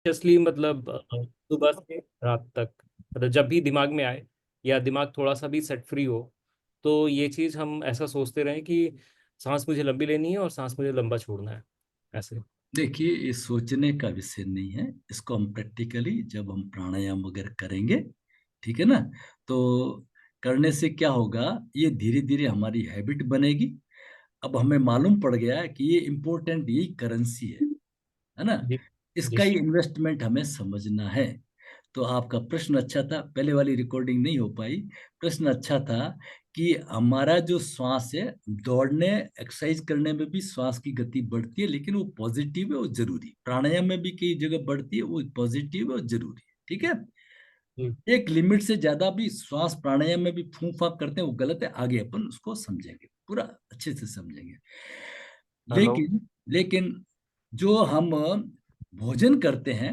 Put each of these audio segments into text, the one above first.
इसलिए मतलब सुबह से रात तक, मतलब जब भी दिमाग में आए या दिमाग थोड़ा सा भी सेट फ्री हो, तो ये चीज़ हम ऐसा सोचते रहें कि सांस मुझे लंबी लेनी है और सांस मुझे लंबा छोड़ना है, ऐसे। देखिए, ये सोचने का विषय नहीं है। इसको हम प्रैक्टिकली जब हम प्राणायाम वगैरह करेंगे, ठीक है ना, तो करने से क्या होगा, ये धीरे धीरे हमारी हैबिट बनेगी। अब हमें मालूम पड़ गया है कि ये इम्पोर्टेंट, यही करेंसी है ना। जी। जी। इसका ही इन्वेस्टमेंट हमें समझना है। तो आपका प्रश्न अच्छा था, पहले वाली रिकॉर्डिंग नहीं हो पाई। प्रश्न अच्छा था कि हमारा जो श्वास है, दौड़ने एक्सरसाइज करने में भी श्वास की गति बढ़ती है, लेकिन वो पॉजिटिव है, वो जरूरी। प्राणायाम में भी कई जगह बढ़ती है, वो पॉजिटिव है और जरूरी है, ठीक है। जी। एक लिमिट से ज्यादा भी श्वास प्राणायाम में भी फूंक फाक करते हैं, वो गलत है। आगे अपन उसको समझेंगे, पूरा अच्छे से समझेंगे। हेलो। लेकिन लेकिन जो हम भोजन करते हैं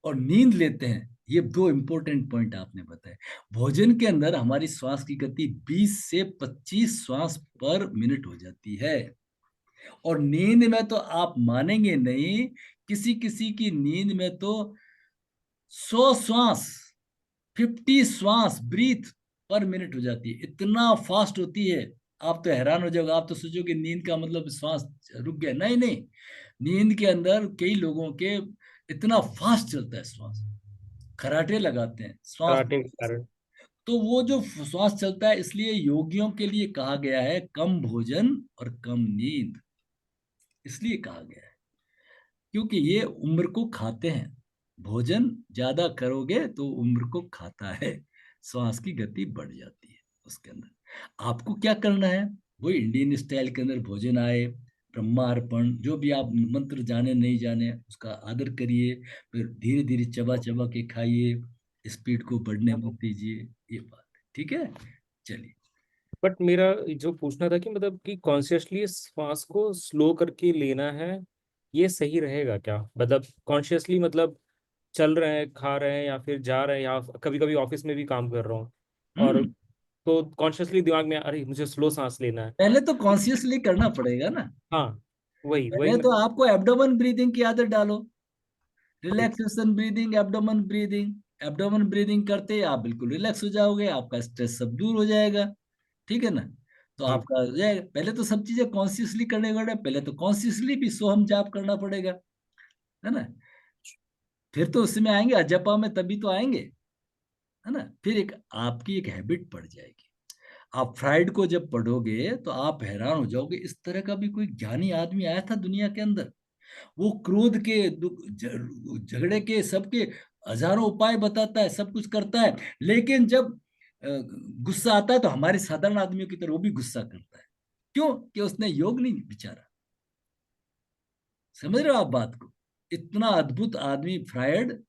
और नींद लेते हैं, ये दो इंपॉर्टेंट पॉइंट आपने बताए। भोजन के अंदर हमारी श्वास की गति 20 से 25 श्वास पर मिनट हो जाती है। और नींद में तो आप मानेंगे नहीं, किसी किसी की नींद में तो 100 श्वास, 50 श्वास ब्रीथ पर मिनट हो जाती है। इतना फास्ट होती है, आप तो हैरान हो जाओगे। आप तो सोचोगे नींद का मतलब श्वास रुक गया, नहीं नहीं। नींद के अंदर कई लोगों के इतना फास्ट चलता है श्वास, खराटे लगाते हैं श्वास। कराटे के कारण। तो वो जो श्वास चलता है, इसलिए योगियों के लिए कहा गया है कम भोजन और कम नींद। इसलिए कहा गया है क्योंकि ये उम्र को खाते हैं। भोजन ज्यादा करोगे तो उम्र को खाता है, श्वास की गति बढ़ जाती है उसके अंदर। आपको क्या करना है, वही इंडियन स्टाइल के अंदर भोजन आए, ब्रह्मार्पण, जो भी आप मंत्र जाने नहीं जाने उसका आदर करिए, फिर धीरे धीरे चबा चबा के खाइए, स्पीड को बढ़ने मत दीजिए। ये बात है, ठीक है। चलिए। बट मेरा जो पूछना था कि मतलब कि कॉन्शियसली श्वास को स्लो करके लेना है, ये सही रहेगा क्या? मतलब कॉन्शियसली, मतलब चल रहे हैं, खा रहे हैं, या फिर जा रहे हैं, या कभी कभी ऑफिस में भी काम कर रहा हूँ, और हम्म तो कॉन्शियसली दिमाग में अरे मुझे स्लो सांस लेना है। पहले तो कॉन्शियसली करना पड़ेगा ना। हाँ, वही वही पहले मैं। तो आपको एब्डोमेन ब्रीदिंग की आदत डालो। Relaxation breathing, abdomen breathing. Abdomen breathing करते ही आप बिल्कुल रिलैक्स हो जाओगे, आपका स्ट्रेस सब दूर हो जाएगा, ठीक है ना। तो जी। आपका हो जाएगा। पहले तो सब चीजें कॉन्शियसली करने पड़े, पहले तो कॉन्शियसली भी सोहम जाप करना पड़ेगा, है ना। फिर तो उसमें आएंगे अजपा में, तभी तो आएंगे, है ना। फिर एक आपकी एक हैबिट पड़ जाएगी। आप फ्राइड को जब पढ़ोगे तो आप हैरान हो जाओगे, इस तरह का भी कोई ज्ञानी आदमी आया था दुनिया के अंदर। वो क्रोध के झगड़े के सबके हजारों उपाय बताता है, सब कुछ करता है, लेकिन जब गुस्सा आता है तो हमारे साधारण आदमियों की तरह वो भी गुस्सा करता है। क्यों? कि उसने योग नहीं बिचारा। समझ रहे हो आप बात को? इतना अद्भुत आदमी फ्रायड,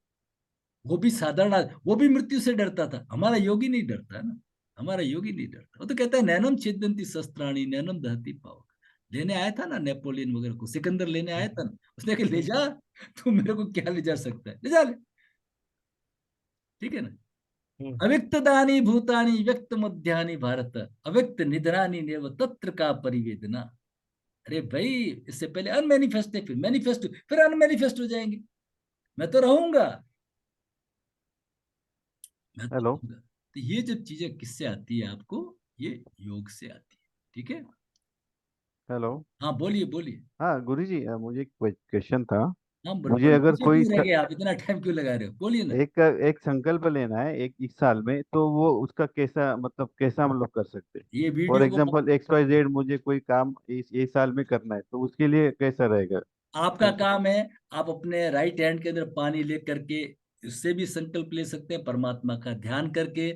वो भी साधारण वो भी मृत्यु से डरता था। हमारा योगी नहीं डरता है ना। हमारा योगी नहीं डरता, वो तो कहता है नैनम छिदंती शस्त्राणी नैनम दहती पावक। लेने आया था ना नेपोलियन वगैरह को, सिकंदर लेने आया था ना, उसने कहा ले जा, तू मेरे को क्या ले जा सकता है, ले जा ले, ठीक है ना। हम्म। अव्यक्त दानी भूतानी व्यक्त मध्यानि भारत, अव्यक्त निधनानी नेव तत्र का परिवेदना। अरे भाई, इससे पहले अनमैनिफेस्ट है, फिर मैनिफेस्ट, फिर अनमैनिफेस्ट हो जाएंगे। मैं तो रहूंगा, मैं तो हेलो। रहूंगा। तो ये जब चीजें किससे आती है आपको, ये योग से आती है, ठीक है। हेलो। हाँ बोलिए बोलिए। हाँ गुरुजी, मुझे एक क्वेश्चन था। हाँ मुझे अगर पीछे कोई क्यों रह गए आप, इतना टाइम क्यों लगा रहे हो, बोलिए ना। एक एक संकल्प लेना है एक इस साल में, तो वो उसका कैसा मतलब कैसा हम लोग कर सकते हैं? ये फॉर वीडियो को एग्जाम्पल XYZ मुझे कोई काम इस साल में करना है, तो उसके लिए कैसा रहेगा? आपका काम है, आप अपने राइट हैंड के अंदर पानी ले करके उससे भी संकल्प ले सकते हैं, परमात्मा का ध्यान करके।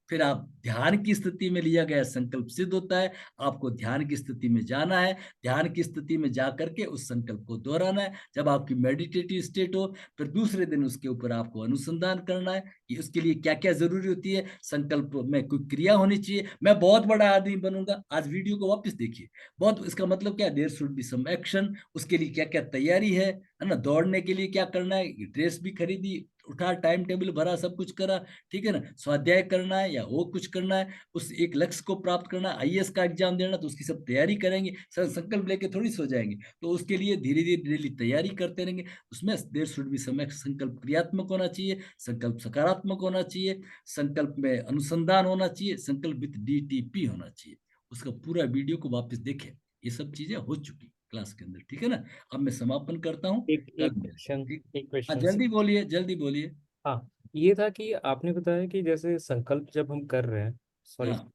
फिर आप ध्यान की स्थिति में लिया गया संकल्प सिद्ध होता है। आपको ध्यान की स्थिति में जाना है, ध्यान की स्थिति में जा करके उस संकल्प को दोहराना है। जब आपकी मेडिटेटिव स्टेट हो, फिर दूसरे दिन उसके ऊपर आपको अनुसंधान करना है कि उसके लिए क्या क्या जरूरी होती है। संकल्प में कोई क्रिया होनी चाहिए। मैं बहुत बड़ा आदमी बनूंगा, आज वीडियो को वापस देखिए। बहुत, इसका मतलब क्या, there should be some action. उसके लिए क्या क्या तैयारी है ना। दौड़ने के लिए क्या करना है, ड्रेस भी खरीदी, उठा, टाइम टेबल भरा, सब कुछ करा, ठीक है ना, स्वाध्याय करना है या वो कुछ करना है, उस एक लक्ष्य को प्राप्त करना, आईएएस का एग्जाम देना, तो उसकी सब तैयारी करेंगे, सर संकल्प लेके थोड़ी सो जाएंगे, तो उसके लिए धीरे धीरे डेली तैयारी करते रहेंगे। उसमें देर शुड भी समय, संकल्प क्रियात्मक होना चाहिए, संकल्प सकारात्मक होना चाहिए, संकल्प में अनुसंधान होना चाहिए, संकल्प विद डीटीपी होना चाहिए। उसका पूरा वीडियो को वापस देखें, ये सब चीजें हो चुकी क्लास के अंदर, ठीक है ना। अब मैं समापन करता हूँ, एक कल एक मिलते हैं, क्वेश्चन, ठीक। एक हाँ क्वेश्चन। जल्दी बोलिए, जल्दी बोलिए। हाँ, ये था कि आपने बताया कि जैसे संकल्प जब हम कर रहे हैं, सॉरी, हाँ,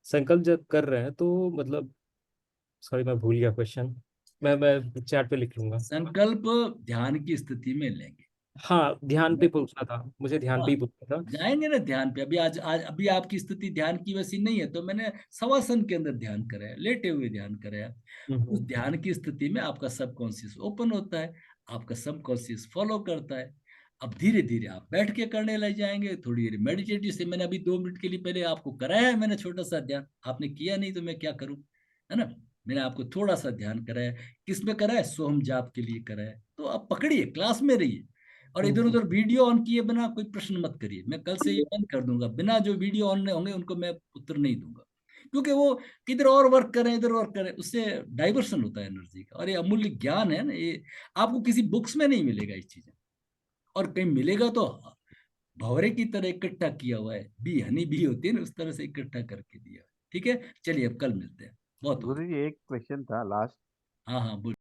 संकल्प जब कर रहे हैं तो मतलब, सॉरी मैं भूल गया क्वेश्चन। मैं चैट पे लिख लूंगा। संकल्प ध्यान की स्थिति में लेंगे। हाँ, ध्यान पे पूछना था मुझे, ध्यान पे हाँ, ही पूछना था। जाएंगे ना ध्यान पे। अभी आज आज अभी आपकी स्थिति ध्यान की वैसी नहीं है, तो मैंने शवासन के अंदर ध्यान कराया, लेटे हुए ध्यान कराया। उस हम्म। ध्यान की स्थिति में आपका सबकॉन्शियस ओपन होता है, आपका सबकॉन्शियस फॉलो करता है। अब धीरे धीरे आप बैठ के करने लग जाएंगे, थोड़ी देर मेडिटेटिव से। मैंने अभी 2 मिनट के लिए पहले आपको कराया है, मैंने छोटा सा ध्यान, आपने किया नहीं तो मैं क्या करूं, है ना। मैंने आपको थोड़ा सा ध्यान कराया, किस में कराया, सोहम जाप के लिए कराया। तो आप पकड़िए, क्लास में रहिए, और इधर हम्म। उधर वीडियो ऑन किए बिना कोई प्रश्न मत करिए। मैं कल से ये बंद कर दूंगा, बिना जो वीडियो ऑन होंगे उनको मैं उत्तर नहीं दूंगा, क्योंकि वो किधर और वर्क करें, इधर वर्क करें, उससे डाइवर्सन होता है एनर्जी का। और ये अमूल्य ज्ञान है ना, ये आपको किसी बुक्स में नहीं मिलेगा ये चीजें, और कहीं मिलेगा तो भंवरे की तरह इकट्ठा किया हुआ है, बी हनी बी होती है ना, उस तरह से इकट्ठा करके दिया है। ठीक है, चलिए अब कल मिलते हैं, बहुत हो गुरु गया। जी एक क्वेश्चन था लास्ट। हाँ हाँ, बोलिए।